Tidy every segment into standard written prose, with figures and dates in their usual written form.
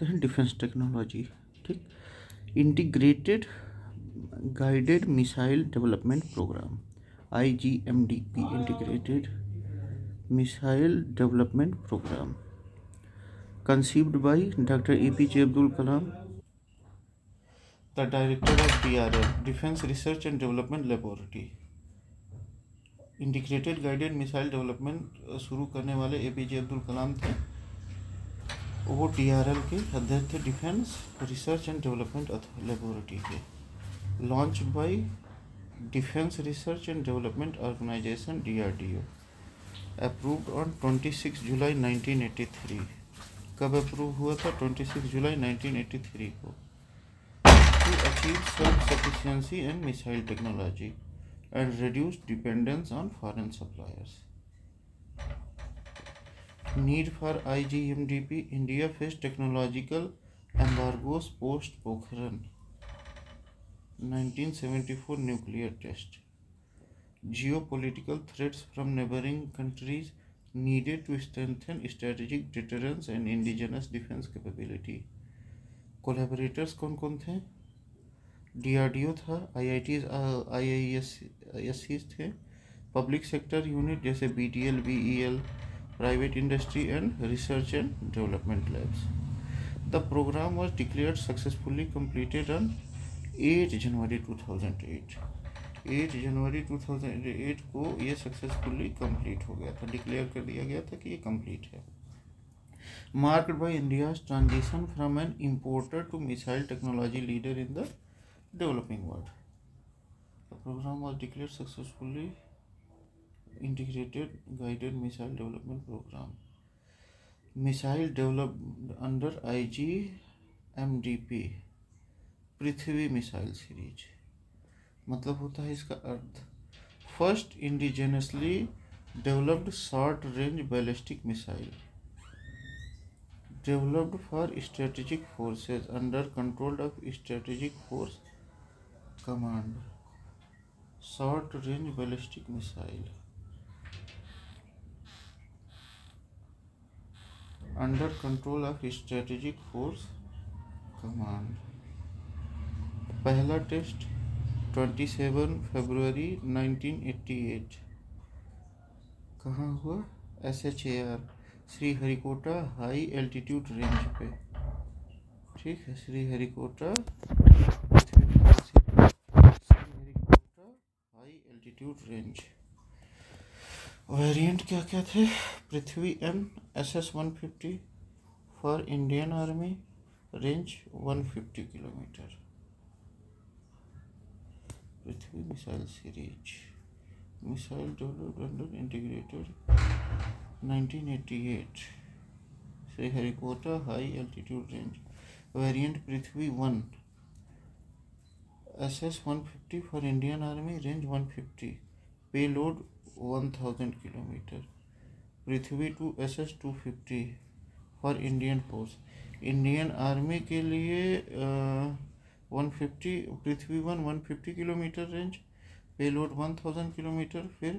हैं defence technology. ठीक, integrated guided missile development programme IGMDP, integrated missile development programme, conceived by Dr. APJ Abdul Kalam, the director of DRL, Defense Research and Development Laboratory। Integrated guided missile development शुरू करने वाले APJ Abdul Kalam थे। वो DRL के अध्यक्ष थे, defence research and development laboratory के। Launch by defence research and development organisation DRDO, approved on 26 जुलाई 1983। कब अप्रूव हुआ था? 26 जुलाई 1983 को। To achieve self sufficiency in missile technology and reduce dependence on foreign suppliers. Need for IGMDP, India faced technological embargoes post Pokhran 1974 nuclear test. Geopolitical threats from neighboring countries needed to strengthen strategic deterrence and indigenous defense capability. Collaborators कौन कौन थे? DRDO था, IITs IISCs थे, public sector unit जैसे BTL BEL, private industry and research and development labs. The programme was declared successfully completed on 8 जनवरी 2008। 8 जनवरी 2008 को ये successfully complete हो गया था, डिक्लेयर कर दिया गया था कि ये कंप्लीट है। Marked by India's transition from an importer to missile technology leader in the developing world. The program was declared successfully integrated guided missile development program. Missile developed under IGMDP, Prithvi missile series. मतलब होता है इसका अर्थ, first indigenously developed short range ballistic missile developed for strategic forces under control of strategic force command. Short range ballistic missile under control of strategic force command. पहला test 27 फरवरी 1988 कहाँ हुआ? SHAR, Sriharikota high altitude range पे। ठीक है, Sriharikota high altitude range. Variant क्या क्या थे? Prithvi M SS-150 for Indian army, range 150 kilometre. Prithvi missile series, missile developed under integrated 1988, Sriharikota high altitude range. Variant Prithvi 1 SS-150 for Indian army, range 150, payload 1000 kilometre. Prithvi 2 SS-250 for Indian force, Indian army के लिए 150, पृथ्वी 1 150 kilometre range, payload 1000 kilometre. फिर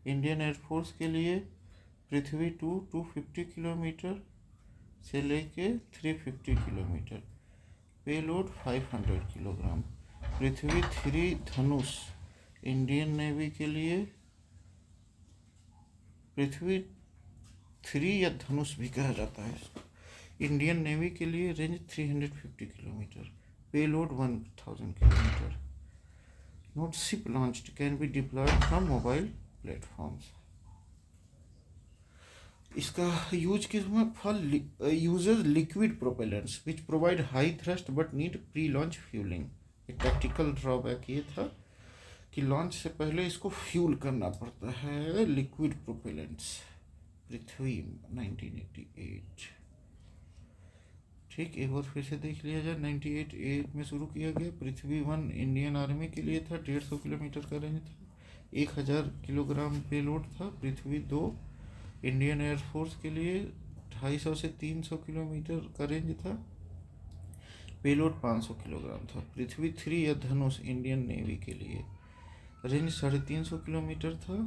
Indian air force के लिए पृथ्वी 2 250 kilometre से लेके 350 kilometre, payload 500 kilogram. पृथ्वी 3 धनुष Indian navy के लिए, पृथ्वी 3 या धनुष भी कहा जाता है इसको, इंडियन नेवी के लिए, range 350 kilometre, payload 1000 kilometre. Note ship launched can be diploid from mobile platforms. इसका यूज किस में? For uses liquid propellants which provide high thrust but need pre launch fuelling. एक प्रैक्टिकल ड्रॉबैक ये था कि launch से पहले इसको फ्यूल करना पड़ता है। लिक्विड प्रोपेलेंट्स, पृथ्वी 1988। ठीक, एक बार फिर से देख लिया जाए। 98 में शुरू किया गया। पृथ्वी 1 इंडियन आर्मी के लिए था, 150 किलोमीटर का रेंज था, 1000 किलोग्राम पेलोड था। पृथ्वी 2 इंडियन एयरफोर्स के लिए 250 से 300 किलोमीटर का रेंज था, पेलोड 500 किलोग्राम था। पृथ्वी 3 या धनुष इंडियन नेवी के लिए, रेंज 350 किलोमीटर था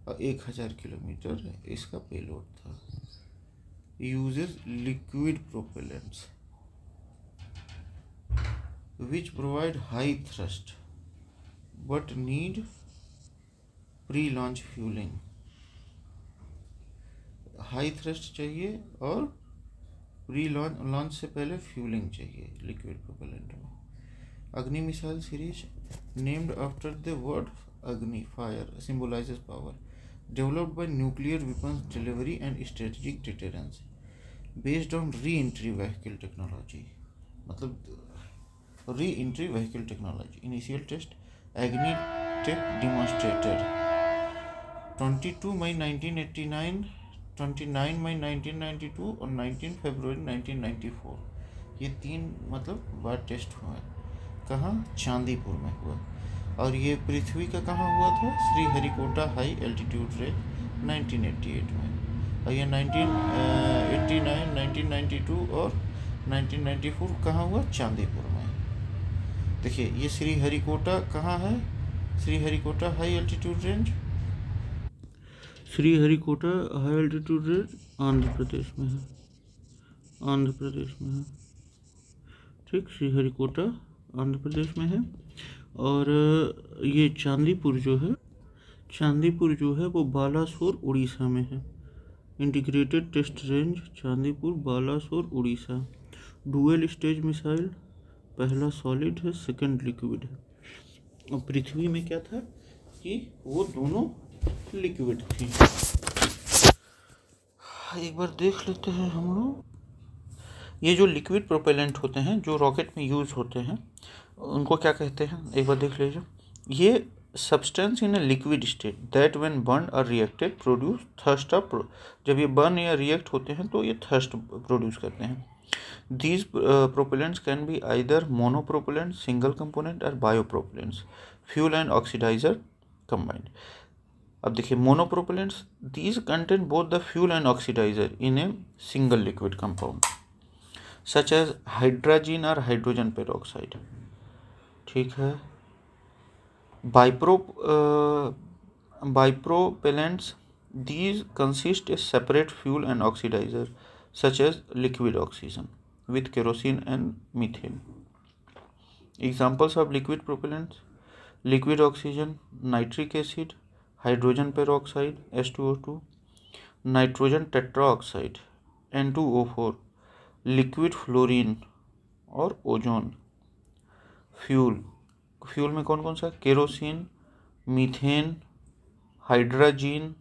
और 1000 किलोमीटर इसका पेलोड था। Uses liquid propellants, which provide high thrust but need pre-launch fueling. High thrust चाहिए और प्री लॉन्च से पहले फ्यूलिंग चाहिए लिक्विड प्रोपेलेंट में. Agni missile series named after the word Agni fire symbolises power, developed by nuclear weapons delivery and strategic deterrence, based on re entry vehicle technology. मतलब re entry vehicle technology. Initial test Agni tech demonstrated 22 May 1989, 29 May 1992 और 19 फरवरी 1994. ये 3 बार test हुआ है. कहाँ? चांदीपुर में हुआ. और ये पृथ्वी का कहाँ हुआ था? श्रीहरिकोटा हाई एल्टीट्यूड रेंज 1988 में. और ये 1989, 1992 और 1994 कहाँ हुआ? चांदीपुर में. देखिए ये श्रीहरिकोटा कहाँ है? Sriharikota high altitude range, Sriharikota high altitude range Andhra Pradesh में है. आंध्र प्रदेश में है. ठीक, श्रीहरिकोटा आंध्र प्रदेश में है. और ये चांदीपुर जो है वो बालासोर उड़ीसा में है. Integrated test range Chandipur, Balasore, Orissa. Dual stage missile, पहला सॉलिड है, सेकंड लिक्विड है. और पृथ्वी में क्या था कि वो दोनों लिक्विड थी. एक बार देख लेते हैं हम लोग. ये जो लिक्विड प्रोपेलेंट होते हैं जो रॉकेट में यूज होते हैं उनको क्या कहते हैं, एक बार देख लीजिए. ये substance in a liquid state that when burn और रिएक्टेड प्रोड्यूस थर्स्ट. जब ये बर्न या रिएक्ट होते हैं तो ये थर्स्ट प्रोड्यूस करते हैं. These propellants can be either monopropellant, single component और bipropellants, fuel and oxidiser combined. अब देखिए monopropellants, these contain both the fuel and oxidiser in a single liquid compound such as hydrogen और hydrogen peroxide. ठीक है. Bipropellants, these consist a separate fuel and oxidizer such as liquid oxygen with kerosene and methane. Examples of liquid propellants: liquid oxygen, nitric acid, hydrogen peroxide H2O2, nitrogen tetroxide N2O4, liquid fluorine और ozone. Fuel में कौन कौन सा? Kerosene, methane, hydrogen,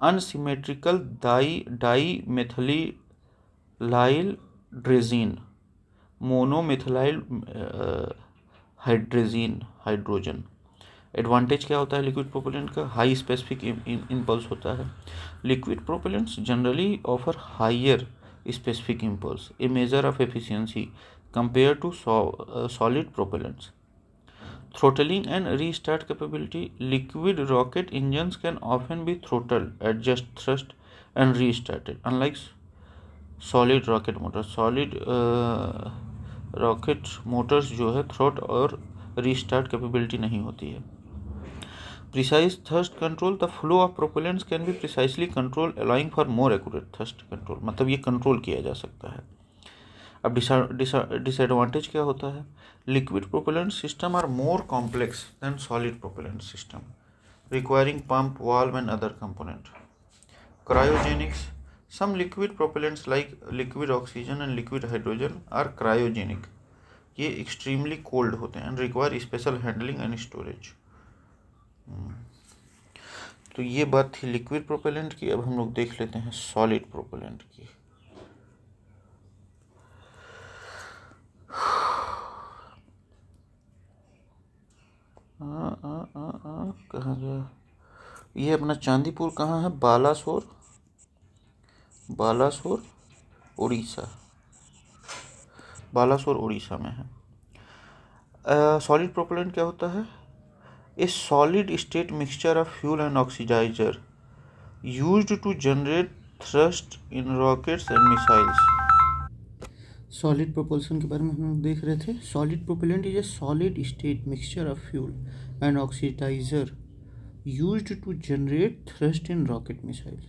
unsymmetrical dimethyl hydrazine, monomethyl hydrogen. Advantage क्या होता है liquid propellant का? High specific impulse होता है. Liquid propellants generally offer higher specific impulse, a measure of efficiency compared to solid propellants. Throttling and restart capability: liquid rocket engines can often be throttled, adjust thrust and restarted, unlike solid rocket motors. Solid rocket motors जो है throat और restart capability नहीं होती है. Precise thrust control: the flow of propellants can be precisely controlled, allowing for more accurate thrust control. मतलब ये control किया जा सकता है. अब डिसएडवांटेज क्या होता है? Liquid propellant system are more complex than solid propellant system, requiring pump, valve and other component. Cryogenics: some liquid propellants like liquid oxygen and liquid hydrogen are cryogenic. ये एक्सट्रीमली कोल्ड होते हैं and require special handling and storage. तो ये बात थी liquid propellant की. अब हम लोग देख लेते हैं सॉलिड प्रोपेलेंट की. कहाँ गया ये अपना चांदीपुर? कहाँ है? बालासोर उड़ीसा. बालासोर उड़ीसा में है. सॉलिड प्रोपेलेंट क्या होता है? A solid state mixture of fuel and oxidiser used to generate thrust in rockets and missiles. Solid propulsion के बारे में हम देख रहे थे. Solid propellant is a solid state mixture of fuel and oxidiser used to generate thrust in rocket missiles,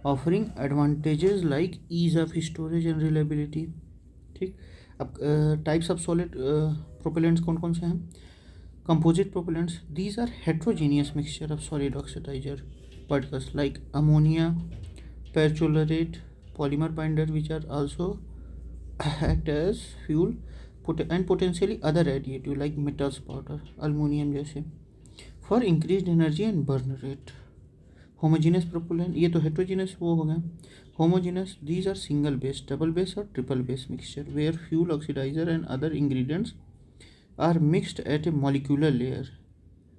offering advantages like ease of storage and reliability. ठीक. अब types of solid propellants कौन कौन से हैं? Composite propellants, these are heterogeneous mixture of solid oxidiser particles like ammonia, perchlorate, polymer binder which are also act as fuel and potentially other additive like metals powder, aluminum जैसे, for increased energy and burn rate. Homogeneous propellant, ये तो heterogeneous वो हो गया. Homogeneous, these are single base, double base और triple base mixture where fuel oxidiser and other ingredients are mixed at a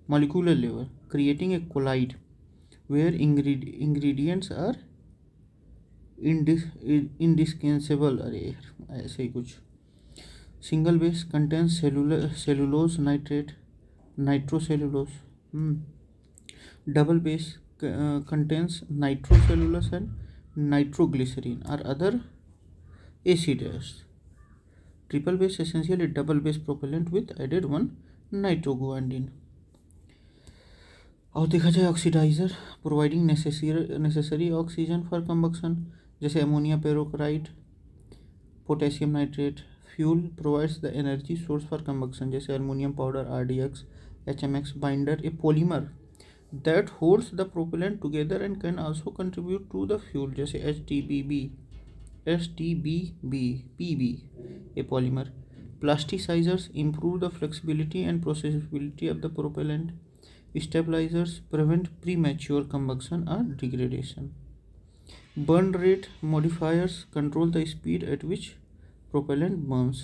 molecular level creating a colloid where ingredients are indispensable. अरे ऐसे ही कुछ. Single base contains cellulose nitrate, nitrocellulose. Double base contains nitrocellulose and nitroglycerin or other acids. Triple base essentially double base propellant with added one nitroguanidine. और देखा जाए oxidiser, providing necessary oxygen for combustion, जैसे ammonia peroxide, potassium nitrate. Fuel provides the energy source for combustion, जैसे aluminium powder, RDX, HMX. Binder, a polymer that holds the propellant together and can also contribute to the fuel, जैसे PB, a polymer. Plasticisers improve the flexibility and processability of the propellant. Stabilizers prevent premature combustion or degradation. Burn rate modifiers control the speed at which propellant burns.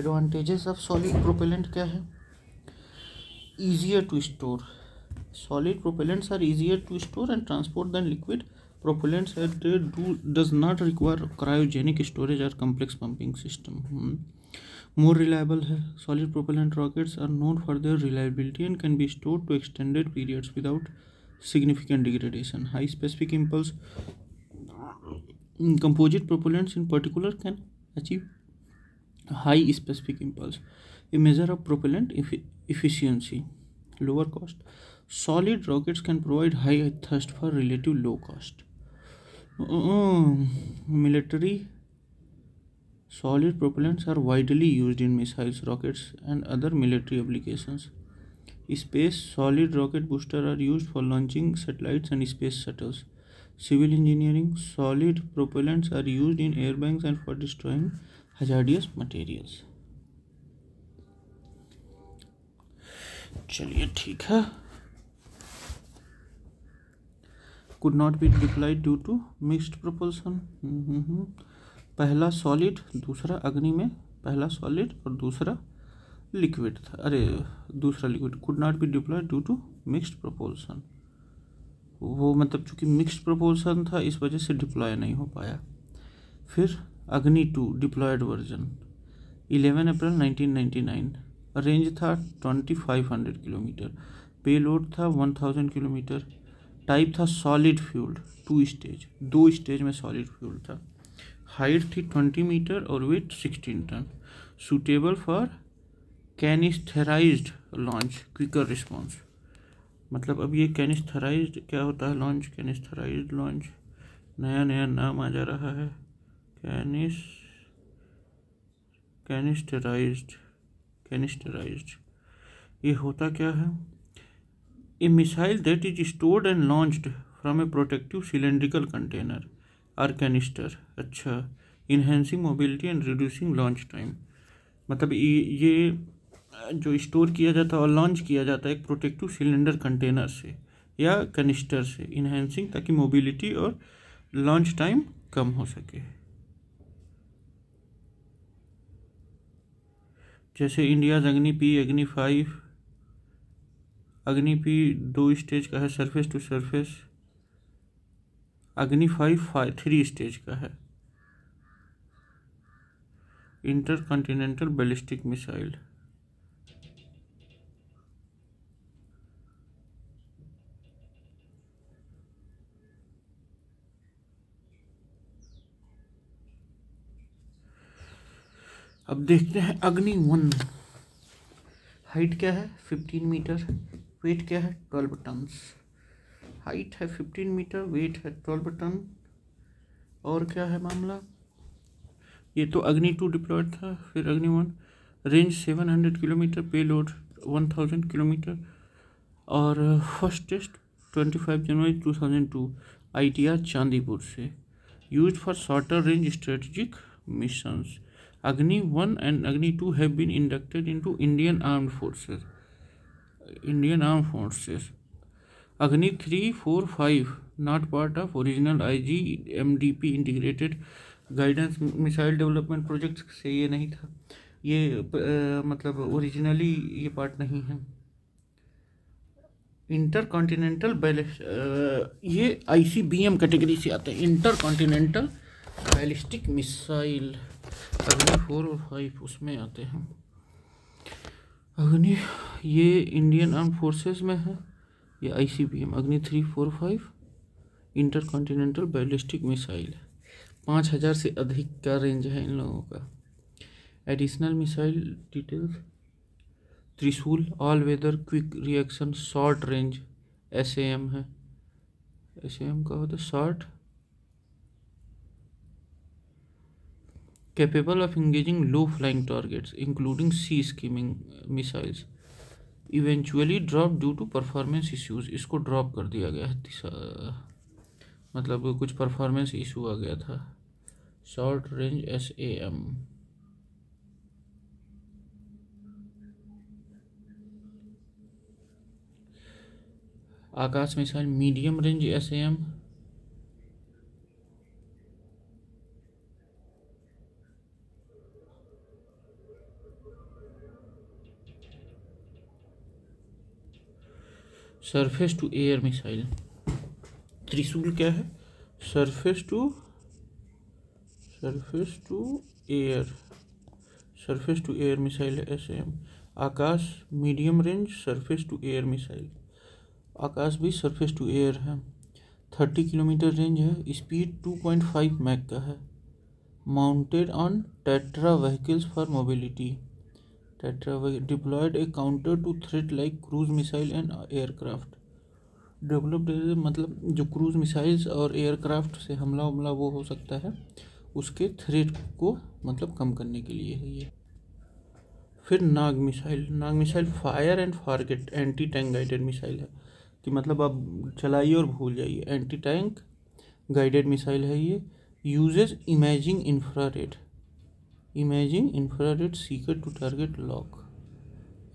Advantages of solid propellant क्या है? Easier to store. Solid propellants are easier to store and transport than liquid propellants, as they does not require cryogenic storage or complex pumping system. More reliable है. Solid propellant rockets are known for their reliability and can be stored to extended periods without significant degradation. High specific impulse. Composite propellants in particular can achieve high specific impulse, a measure of propellant efficiency. Lower cost. Solid rockets can provide high thrust for relative low cost. Military. Solid propellants are widely used in missiles, rockets, and other military applications. Space. Solid rocket boosters are used for launching satellites and space shuttles. Civil engineering. Solid propellants are used in airbanks and for destroying hazardous materials. चलिए ठीक है. Could not be deployed due to mixed propulsion. पहला solid, दूसरा अग्नि में पहला solid और दूसरा लिक्विड था. अरे दूसरा liquid. Could not be deployed due to mixed propulsion. वो मतलब चूँकि मिक्स्ड प्रोपोल्सन था इस वजह से डिप्लॉय नहीं हो पाया. फिर अग्नि 2 डिप्लॉयड वर्जन 11 अप्रैल 1999. रेंज था 2500 किलोमीटर. पे लोड था 1000 किलोमीटर. टाइप था सॉलिड फ्यूल्ड, 2 स्टेज, 2 स्टेज में सॉलिड फ्यूल था. हाइट थी 20 मीटर और weight 16 tonne. Suitable for canisterised launch, quicker response. मतलब अब ये कैनिस्थराइज्ड क्या होता है? लॉन्च. कैनिस्थराइज्ड लॉन्च नया नया नाम आ जा रहा है. कैनिस्टराइज्ड ये होता क्या है? A missile that is stored and launched from a protective cylindrical container और कैनिस्टर. अच्छा. Enhancing mobility and reducing launch time. मतलब ये जो स्टोर किया जाता है और लॉन्च किया जाता है एक प्रोटेक्टिव सिलेंडर कंटेनर से या कैनिस्टर से. इन्हेंसिंग ताकि मोबिलिटी और लॉन्च टाइम कम हो सके. जैसे इंडिया अग्नि-P, अग्नि-5. अग्नि-P 2 स्टेज का है, surface to surface. Agni five 3 stage का है, इंटरकॉन्टिनेंटल बैलिस्टिक मिसाइल. अब देखते हैं अग्नि-1. हाइट क्या है? 15 मीटर. वेट क्या है? 12 टन. हाइट है 15 मीटर, वेट है 12 टन. और क्या है मामला? ये तो अग्नि 2 डिप्लॉयड था, फिर Agni 1, range 700 kilometre, payload 1000 kilometre, और first test 25 January 2002 ITR Chandipur से, use for shorter range strategic missions. Agni 1 and Agni 2 have been inducted into Indian armed forces. Agni 3, 4, 5 not part of original IGMDP integrated guidance missile development project से ये नहीं था, ये मतलब originally ये part नहीं है। इंटर कॉन्टिनेंटल ये ICBM कैटेगरी से आते हैं, इंटर कॉन्टिनेंटल बैलिस्टिक मिसाइल। अग्नि 4 और 5 उसमें आते हैं। अग्नि ये इंडियन आर्म फोर्सेस में है, ये ICBM अग्नि 3, 4, 5 इंटर कॉन्टिनेंटल बैलिस्टिक मिसाइल। 5000 से अधिक का रेंज है इन लोगों का। Additional missile details, Trishul all weather quick reaction short range SAM है। SAM का होता है short, capable of engaging low flying targets including sea skimming missiles, eventually dropped due to performance issues। इसको ड्रॉप कर दिया गया है, मतलब कुछ परफॉर्मेंस इशू आ गया था। Short range SAM। Akash missile medium range SAM। Surface to air missile, Trishul क्या है? सरफेस टू एयर मिसाइल है SAM। Akash medium range surface to air missile, Akash भी सरफेस टू एयर है। 30 किलोमीटर रेंज है, स्पीड 2.5 मैक का है। Mounted on Tatra vehicles for mobility, deployed a counter to threat like cruise missile and aircraft. Developed मतलब जो cruise missiles और aircraft से हमला वो हो सकता है, उसके थ्रेट को मतलब कम करने के लिए है ये। फिर Nag missile fire and forget anti tank guided missile है, कि मतलब आप चलाइए और भूल जाइए। एंटी टैंक गाइडेड मिसाइल है ये। Uses imaging infrared seeker to target lock.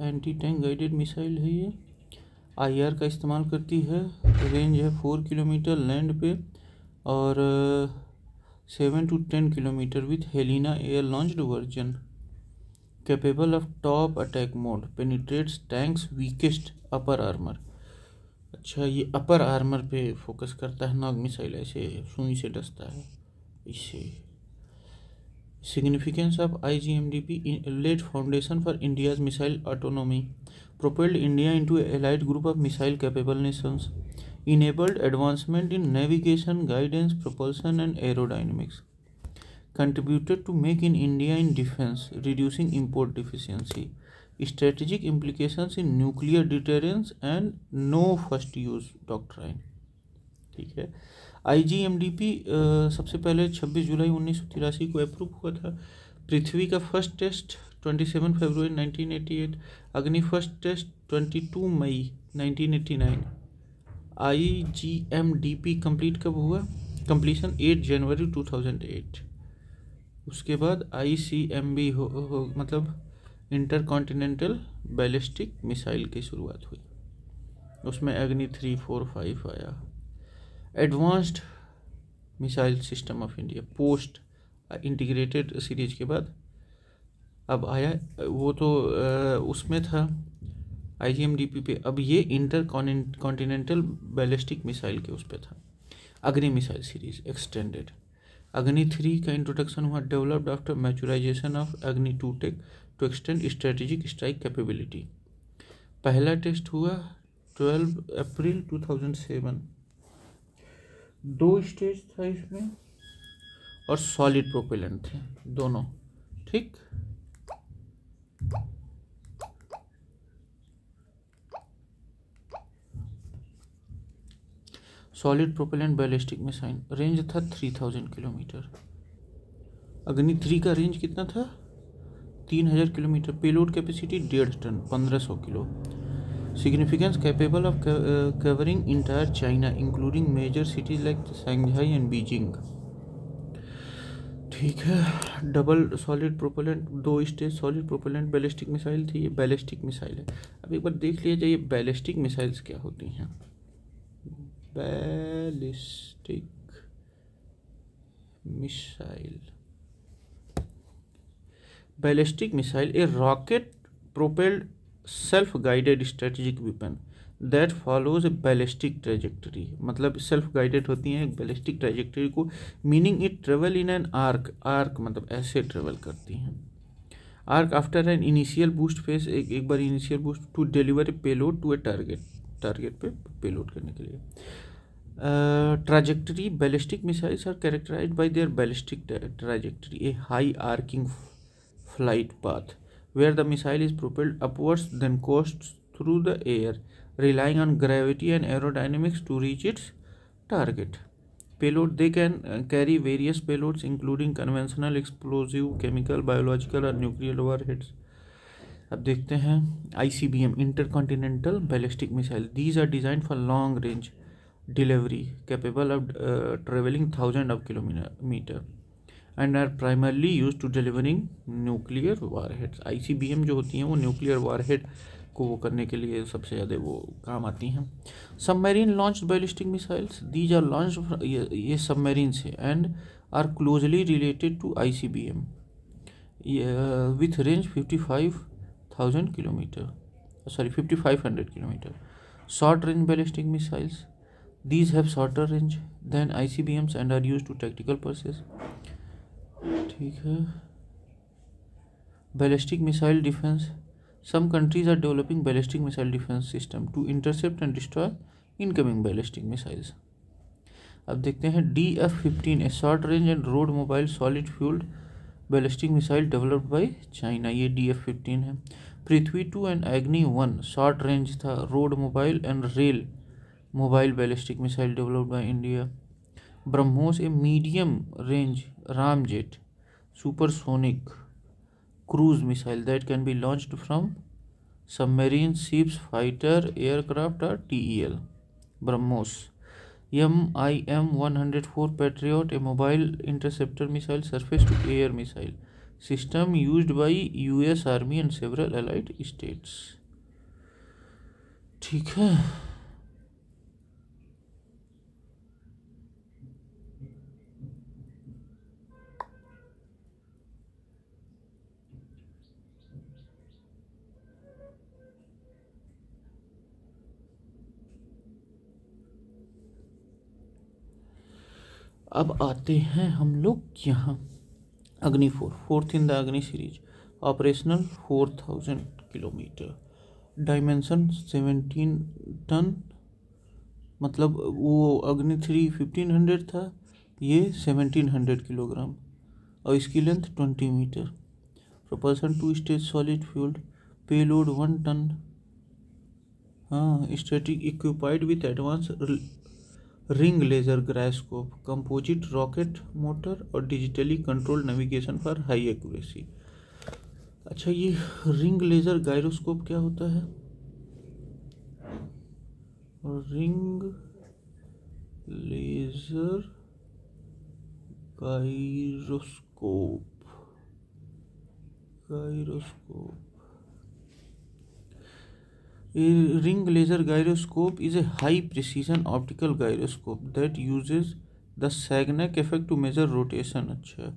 Anti tank guided missile है ये। IR का इस्तेमाल करती है। रेंज है 4 किलोमीटर लैंड पे और 7 to 10 kilometre with Helina air launched version. Capable of top attack mode, penetrates tanks weakest upper armour. अच्छा, ये अपर आर्मर पे फोकस करता है नाग मिसाइल, ऐसे सुई से डसता है इससे। Significance of IGMDP laid foundation for India's missile autonomy, propelled India into a allied group of missile-capable nations, enabled advancement in navigation, guidance, propulsion, and aerodynamics, contributed to Make in India in defense, reducing import deficiency, strategic implications in nuclear deterrence and no first use doctrine। ठीक है। IGMDP सबसे पहले 26 जुलाई 1983 को approve हुआ था। पृथ्वी का first test 27 फरवरी 1988, अग्नि first test 22 May 1989। IGMDP complete कब हुआ? कंप्लीशन 8 जनवरी 2008। उसके बाद ICMB मतलब इंटर कॉन्टिनेंटल बैलिस्टिक मिसाइल की शुरुआत हुई, उसमें अग्नि 3, 4, 5 आया। Advanced missile system of India post integrated series के बाद अब आया, वो तो उसमें था IGMDP पे, अब ये इंटर कॉन्टिनेंटल बैलिस्टिक मिसाइल के उस पर था। अग्नि मिसाइल सीरीज एक्सटेंडेड। अग्नि 3 का इंट्रोडक्शन हुआ, developed after मैच्योराइजेशन of Agni 2 tech to extend strategic strike capability. पहला टेस्ट हुआ 12 अप्रैल 2007। 2 स्टेज था इसमें और सॉलिड प्रोपेलेंट थे दोनों। ठीक, solid propellant ballistic missile, range था 3000 किलोमीटर। अग्नि 3 का रेंज कितना था? 3000 kilometre. Payload capacity 1.5 ton, 1500 kilo. Significance capable of covering entire China including major cities like Shanghai and Beijing. ठीक है। Double solid propellant, 2 stage solid propellant ballistic missile थी, ये ballistic missile है। अब एक बार देख लिया जाए बैलिस्टिक मिसाइल्स क्या होती हैं। Ballistic missile, ballistic missile a rocket propelled self guided strategic weapon that follows a ballistic trajectory. मतलब सेल्फ गाइडेड होती हैं एक बैलिस्टिक ट्रेजेक्टरी को, meaning it travel in an arc. Arc मतलब ऐसे ट्रेवल करती हैं। Arc after an initial boost phase, एक बार initial boost to deliver a payload to a target पे पेलोड करने के लिए। Trajectory, ballistic missiles are characterised by there ballistic trajectory, a high arching flight path where the missile is propelled upwards then coasts through the air relying on gravity and aerodynamics to reach its target. Payload, they can carry various payloads including conventional, explosive, chemical, biological or nuclear warheads. अब देखते हैं ICBM, intercontinental ballistic missile. These are designed for long range delivery capable of traveling thousands of kilometers and are primarily used to delivering nuclear warheads. ICBM जो होती हैं वो nuclear warhead को वो करने के लिए सबसे ज़्यादा वो काम आती हैं। Submarine launched ballistic missiles, these are launched, ये सबमरीन से, and are closely related to ICBM with range 55,000 kilometre, sorry 5500 kilometre. Short range ballistic missiles, these have shorter range than ICBMs and are used to tactical purposes. ठीक है। Ballistic missile defence, some countries are developing ballistic missile defence system to intercept and destroy incoming ballistic missiles. अब देखते हैं DF-15, a short range and road mobile solid fuelled ballistic missile developed by China, ये DF-15 है। Prithvi 2 and Agni short range था, road mobile and rail mobile ballistic missile developed by India. BrahMos, a medium range ramjet supersonic cruise missile that can be launched from submarine, ships, fighter aircraft or TEL. BrahMos. MIM-104 Patriot, a mobile interceptor missile, surface to air missile system used by US Army and several allied states. ठीक है। अब आते हैं हम लोग यहाँ Agni 4, fourth in the Agni series, operational 4000 kilometre, dimension 17 ton, मतलब वो अग्नि 3 1500 था, ये 1700 किलोग्राम, और इसकी length 20 metre. Propulsion 2 stage solid fuelled, payload 1 ton, हाँ, static equipped with advance ring laser gyroscope, composite rocket motor और digitally controlled navigation for high accuracy. अच्छा, ये रिंग लेजर गायरोस्कोप क्या होता है? Ring laser gyroscope, A ring laser gyroscope is a high precision optical gyroscope that uses the Sagnac effect to measure rotation, अच्छा,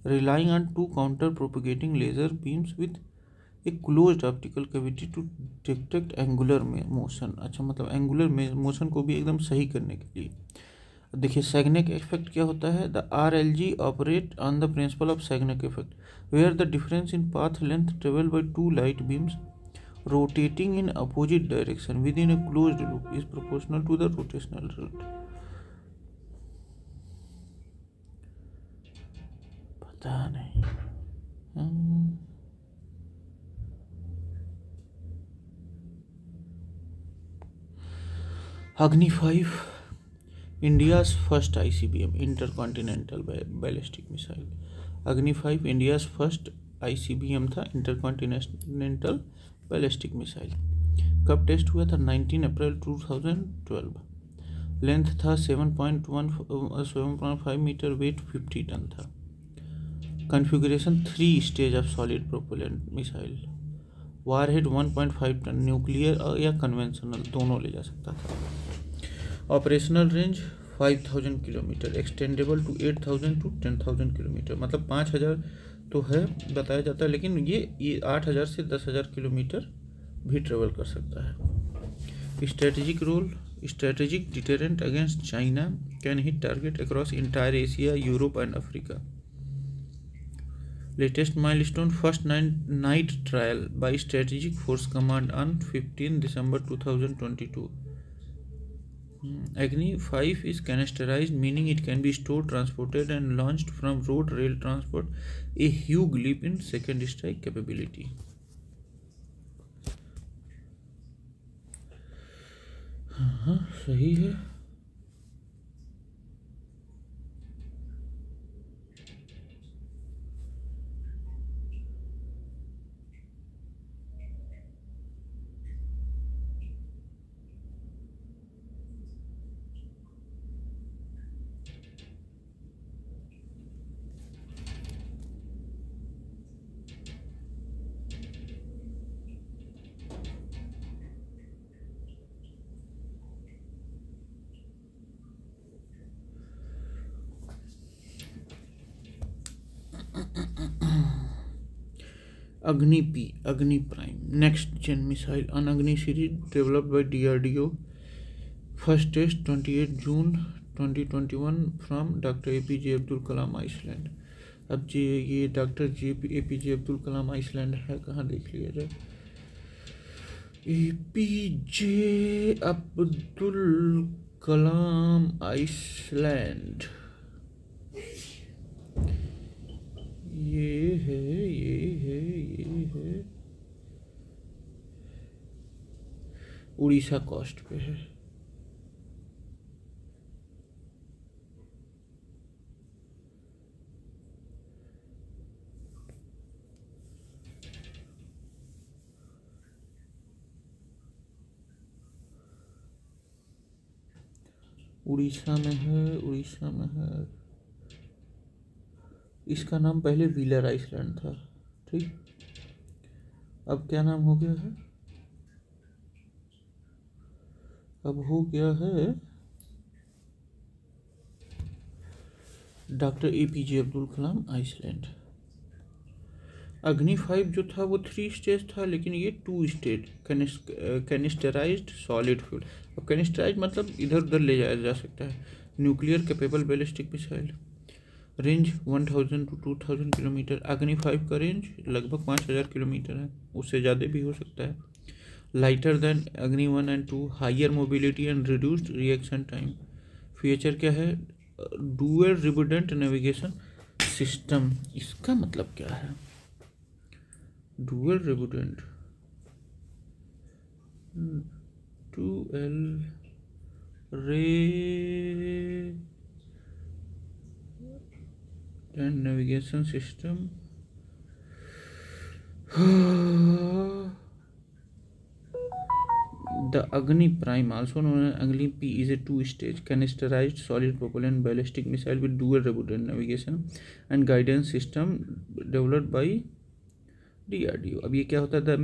relying on 2 counter propagating laser beams with a closed optical cavity to detect angular motion। अच्छा, मतलब angular motion को भी एकदम सही करने के लिए। देखिए Sagnac effect क्या होता है? The RLG operate on the principle of Sagnac effect where the difference in path length traveled by 2 light beams rotating in opposite direction within a closed loop is proportional to the rotational rate। पता नहीं। अग्नि 5, India's first ICBM, intercontinental ballistic missile, Agni 5 India's first ICBM था, intercontinental ballistic missile. कब test हुआ था? 19 अप्रैल 2012। Length था 7.5 metre, weight 50 ton था। Configuration 3 stage of solid propellant missile. Warhead 1.5 ton, nuclear या कन्वेंशनल दोनों ले जा सकता था। Operational range 5000 kilometre, extendable to 8000 to 10,000 kilometre. मतलब 5000 तो है बताया जाता है, लेकिन ये 8000 से 10,000 किलोमीटर भी ट्रेवल कर सकता है। Strategic role, strategic deterrent against China, can hit target across entire Asia, Europe and Africa. Latest milestone, first night trial by strategic force command on 15 December 2022। Agni 5 is canisterized, meaning it can be stored, transported and launched from road rail transport, a huge leap in second strike capability. हाँ सही है। Agni P, Agni Prime, next gen missile on Agni series developed by DRDO. First test 28 June 2021 from Dr. APJ Abdul Kalam, Iceland. अब ये doctor APJ Abdul Kalam Iceland है, कहाँ देख लिया जाए। APJ अब्दुल कलाम आइसलैंड, ये है उड़ीसा कोस्ट पे है। उड़ीसा में है। इसका नाम पहले व्हीलर आइसलैंड था, ठीक। अब क्या नाम हो गया है? अब हो गया है doctor APJ Abdul Kalam Iceland. अग्नि 5 जो था वो 3 स्टेज था, लेकिन ये 2 स्टेज कैनिस्टराइज्ड सॉलिड फ्यूल। अब कैनिस्टराइज मतलब इधर उधर ले जाया जा सकता है। Nuclear capable ballistic missile, range 1000 to 2000 kilometre. Agni 5 का रेंज लगभग 5000 किलोमीटर है, उससे ज़्यादा भी हो सकता है। Lighter than Agni 1 and 2, higher mobility and reduced reaction time. Feature क्या है? Dual redundant navigation system. इसका मतलब क्या है? Dual redundant, dual and navigation system. The Agni Prime, also known as Agni P, is a 2-stage canisterized solid propellant ballistic missile with dual rebuttant navigation and guidance system developed by DRDO. अब ये क्या होता है? The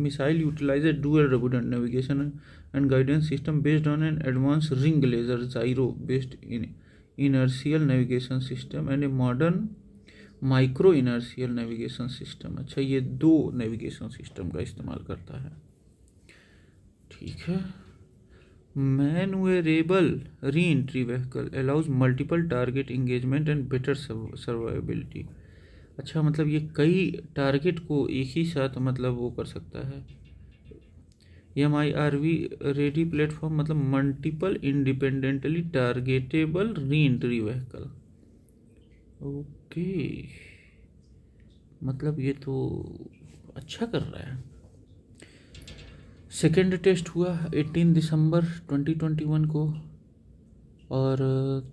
missile utilizes dual rebuttant navigation and guidance system based on an advanced ring laser gyro based inertial navigation system and a modern micro inertial navigation system. अच्छा, ये 2 navigation system का इस्तेमाल करता है, ठीक है। Manoeuvrable re entry vehicle allows multiple target engagement and better survivability. अच्छा, मतलब ये कई टारगेट को एक ही साथ मतलब वो कर सकता है। MIRV रेडी प्लेटफॉर्म मतलब multiple independently targetable re entry vehicle. Okay, मतलब ये तो अच्छा कर रहा है। सेकेंड टेस्ट हुआ 18 दिसंबर 2021 को और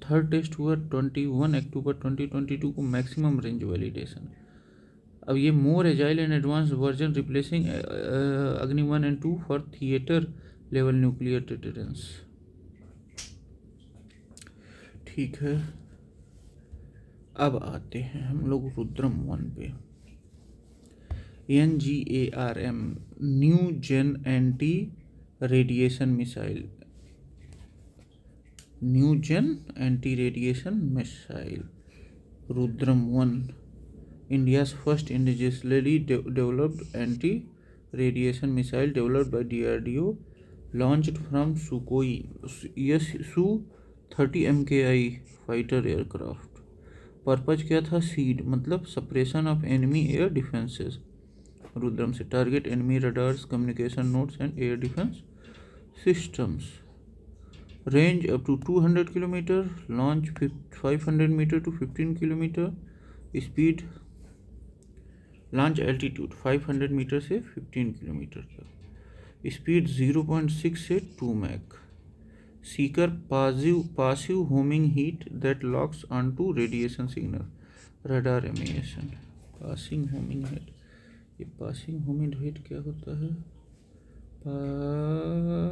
थर्ड टेस्ट हुआ 21 अक्टूबर 2022 को, मैक्सिमम रेंज वैलिडेशन। अब ये more agile and advance version replacing Agni 1 and 2 for theatre level nuclear deterrence. ठीक है, अब आते हैं हम लोग रुद्रम 1 पे। NGARM new gen anti radiation missile, new gen anti radiation missile Rudram 1, India's first indigenously developed anti-radiation missile developed by DRDO, launched from Sukhoi Su-30 MKI fighter aircraft। Purpose क्या था? सीड मतलब suppression of enemy air defences. Rudram से target enemy radars, communication nodes and air defence systems. Range up to 200 kilometre, launch 500 metre to 15 kilometre, speed launch altitude 500 metre से 15 kilometre तक, speed 0.6 से 2 Mach, seeker passive homing head that locks on to radiation signal, radar emission. Passive homing head, ये passive homing head क्या होता है?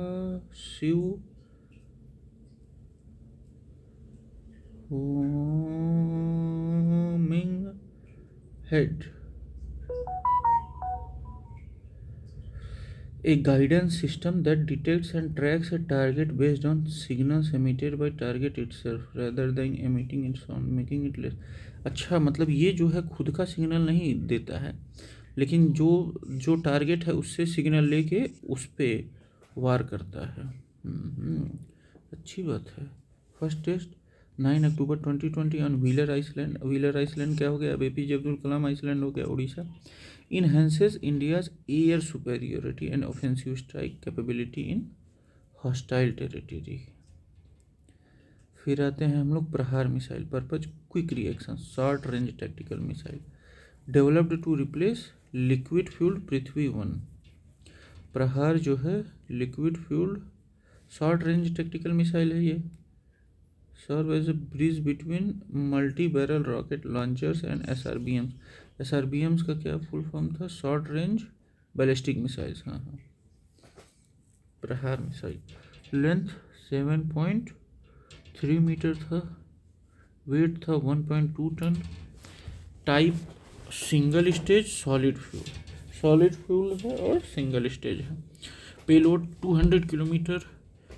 Passive homing head, a guidance system that detects and tracks a target based on signals emitted by target itself rather than emitting its own, making it less। अच्छा, मतलब ये जो है खुद का सिग्नल नहीं देता है, लेकिन जो टारगेट है उससे सिग्नल लेके उस पर वार करता है। अच्छी बात है। First test 9 October 2020 on Wheeler Island. Wheeler Island क्या हो गया? अब APJ अब्दुल कलाम आइसलैंड हो गया, Orissa. Enhances India's air superiority and offensive strike capability in hostile territory। फिर आते हैं हम लोग Prahaar missile. Purpose quick reaction, short range tactical missile, developed to replace liquid fuelled Prithvi 1। Prahaar जो है liquid fuelled short range tactical missile है। ये serve as a bridge between multi barrel rocket launchers and SRBMs। SRBMs का क्या full form था? Short range ballistic missiles. हाँ, Prahaar missile. Length 7.3 metre था, weight था 1.2 ton. Type single stage solid fuel है और सिंगल स्टेज है। Payload 200 kilometre,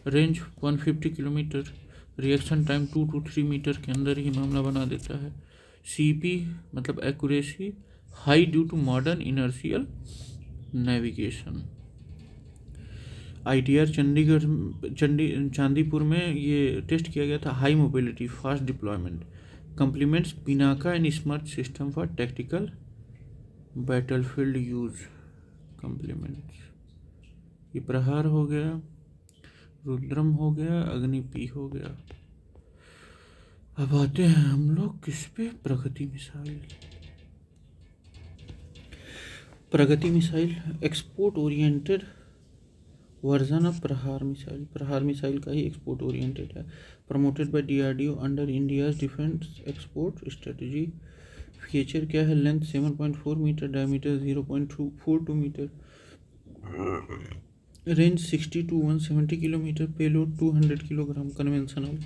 range 150 kilometre, reaction time 2 to 3 metre के अंदर ही मामला बना देता है। CP मतलब accuracy high due to modern inertial navigation. ITR Chandipur में ये टेस्ट किया गया था। High mobility, fast deployment, complements Pinaka and Smerch system for tactical battlefield use. Complements ये प्रहार हो गया, रुद्रम हो गया, अग्नि P हो गया। अब आते हैं हम लोग किस पे? Pragati missile. Pragati missile export oriented version of Prahaar missile. Prahaar missile का ही एक्सपोर्ट ओरिएंटेड है। Promoted by DRDO under India's defence export strategy. Feature क्या है? Length 7.4 metre, diameter 0.42 metre, range 60 to 170 kilometre, payload 200 kilogram, conventional.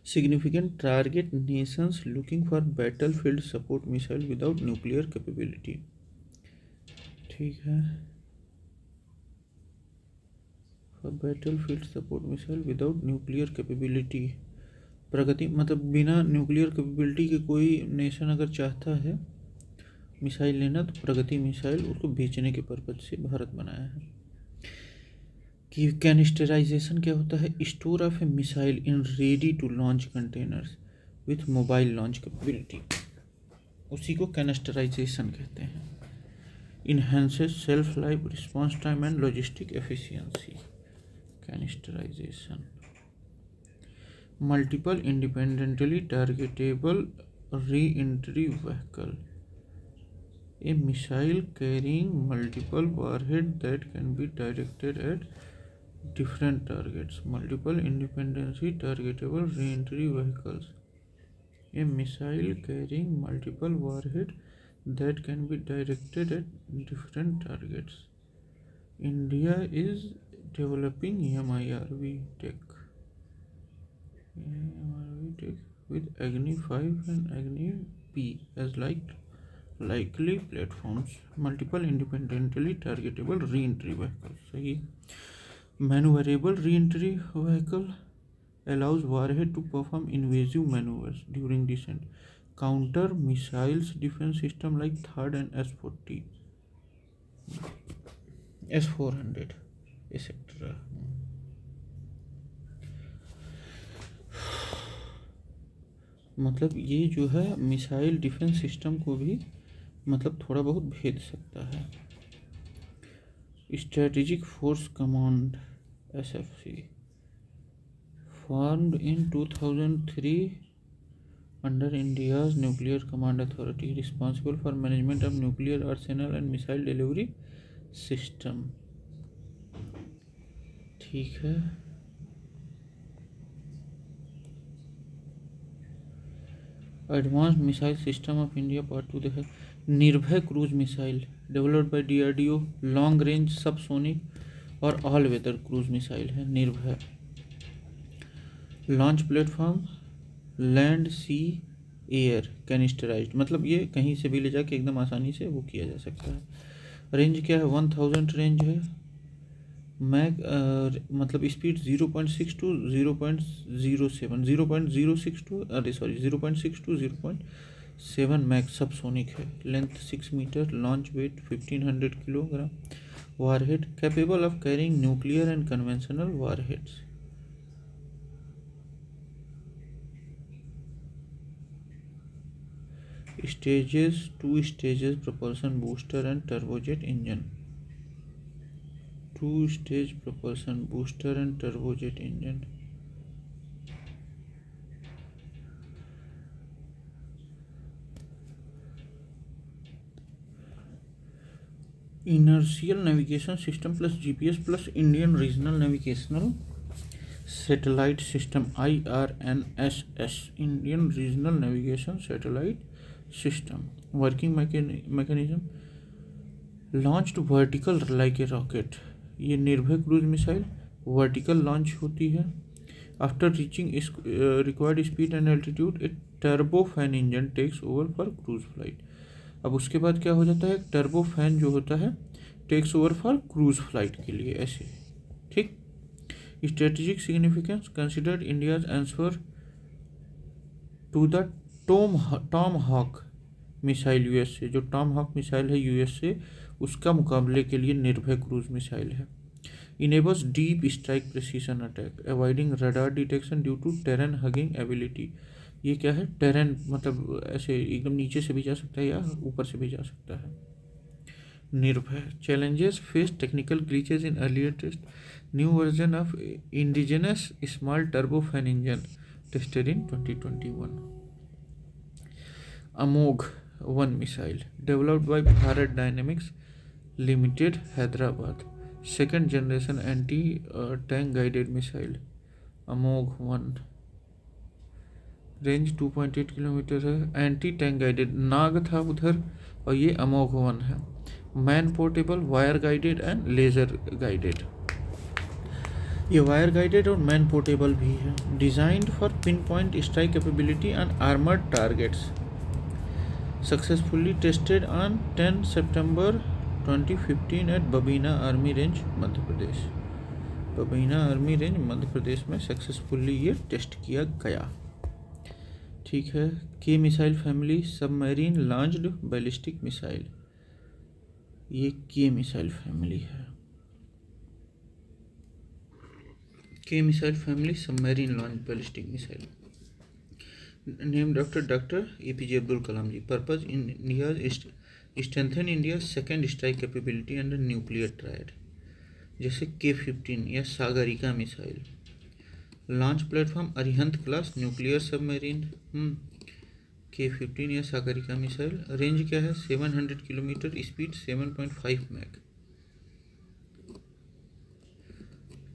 Significant target nations looking for battlefield support missile without nuclear capability। ठीक है, for battlefield support missile without nuclear capability। प्रगति मतलब बिना nuclear capability के कोई nation अगर चाहता है missile लेना तो प्रगति मिसाइल उसको बेचने के पर्पज से भारत बनाया है। कि कैनिस्टराइजेशन क्या होता है? Store of a missile in ready to launch containers with mobile launch capability, उसी को कैनिस्टराइजेशन कहते हैं। Enhances shelf life, response time and logistic efficiency. Canisterisation. Multiple independently targetable re entry vehicle, a missile carrying multiple warhead that can be directed at different targets, multiple independently targetable re-entry vehicles, a missile carrying multiple warheads that can be directed at different targets. India is developing MIRV tech with Agni 5 and Agni P as likely platforms, multiple independently targetable re-entry vehicles. सही. Maneuverable re-entry vehicle allows warhead to perform invasive maneuvers during descent. Counter missiles defense system like THAAD and S-40, S-400, etc. मतलब ये जो है missile defence system को भी मतलब थोड़ा बहुत भेद सकता है. Strategic force command SFC formed in 2003 under India's Nuclear Command Authority, responsible for management of nuclear arsenal and missile delivery system. ठीक है. Advanced missile system of India part 2 देखा. निर्भय cruise missile developed bye DRDO, long range subsonic और all weather cruise missile है निर्भय. Launch platform land सी air canisterised, मतलब ये कहीं से भी ले जाके एकदम आसानी से वो किया जा सकता है. रेंज क्या है? 1000 रेंज है. मैक मतलब speed 0.6 to 0.07 0.062 0.6 to 0.7 Mach subsonic है. Length 6 metre. Launch weight 1500 kilogram. Warhead capable of carrying nuclear and conventional warheads. Stages 2 stages propulsion booster and turbojet engine. 2-stage propulsion booster and turbojet engine. Inertial navigation system plus GPS plus Indian Regional Navigational Satellite System IRNSS. Indian Regional Navigation Satellite System. Working mechanism launched vertical like a rocket. ये निर्भय cruise missile vertical launch होती है. After reaching required speed and altitude a turbo fan engine takes over for cruise flight. अब उसके बाद क्या हो जाता है? टर्बो फैन जो होता है takes over for cruise flight के लिए ऐसे. ठीक. Strategic significance considered India's answer to the Tomahawk missile US से. जो टॉम हॉक मिसाइल है यूएस से उसका मुकाबले के लिए निर्भय क्रूज मिसाइल है. Enables deep strike precision attack avoiding radar detection due to terrain hugging ability. ये क्या है? टेरेन मतलब ऐसे एकदम नीचे से भी जा सकता है या ऊपर से भी जा सकता है. Nirbhay challenges face technical glitches in earlier test. New version of indigenous small turbo fan engine tested in 2021. Amogh 1 missile developed by Bharat Dynamics Limited, Hyderabad. Second generation anti-tank guided missile. Amogh 1 range 2.8 kilometre है. Anti tank guided Nag था उधर और ये अमोघ 1 है. Man portable wire guided and laser guided. ये wire guided और man portable भी है. Designed for pinpoint strike capability and armoured targets. Successfully tested on 10 September 2015 at Babina Army Range, Madhya Pradesh. Babina army range Madhya Pradesh में सक्सेसफुली ये test किया गया. ठीक है. K missile family submarine launched ballistic missile. ये के मिसाइल फैमिली है. K missile family submarine launch ballistic missile. Named after Dr. APJ Abdul Kalam ji. Purpose in India is strengthen India's second strike capability under nuclear triad. जैसे K-15 या Sagarika missile. Launch platform Arihant class nuclear submarine. K-15 या Sagarika missile. Range क्या है? 700 kilometre. Speed 7.5 Mach.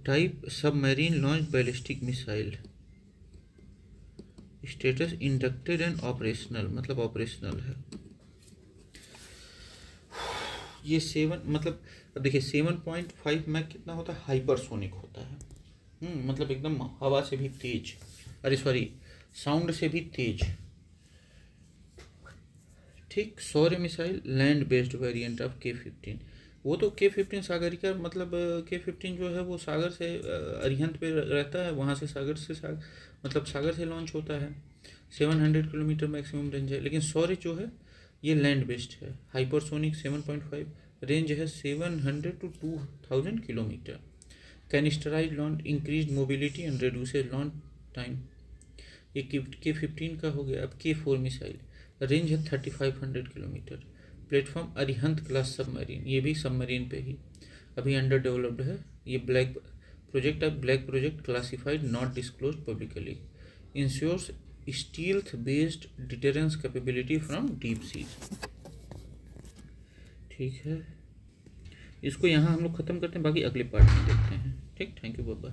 Type submarine launch ballistic missile, status inducted and operational, मतलब operational है। ये 7 मतलब अब देखिए 7.5 मैक कितना होता है, हाइपरसोनिक होता है। मतलब एकदम हवा से भी तेज, अरे सॉरी साउंड से भी तेज। ठीक, सौर्य missile land based variant of K-15। वो तो K-15 सागरिका, मतलब K-15 जो है वो सागर से अरिहंत पे रहता है, वहाँ से मतलब सागर से लॉन्च होता है। 700 किलोमीटर मैक्सिमम रेंज है। लेकिन सौर्य जो है ये लैंड बेस्ड है, हाइपरसोनिक 7.5, रेंज है 700 to 2000 kilometre. Canisterised launch, increase mobility and reduces launch time. ये K-15 का हो गया। अब K-4 मिसाइल, रेंज है 3500 kilometre. Platform Arihant class submarine, ये भी सबमरीन पे ही अभी अंडर डेवलप्ड है। ये black project classified not disclose publicly, ensures stealth based deterrence capability from deep seas. ठीक है, इसको यहाँ हम लोग ख़त्म करते हैं, बाकी अगले पार्ट में देखते हैं। ठीक, थैंक यू, बाय बाय।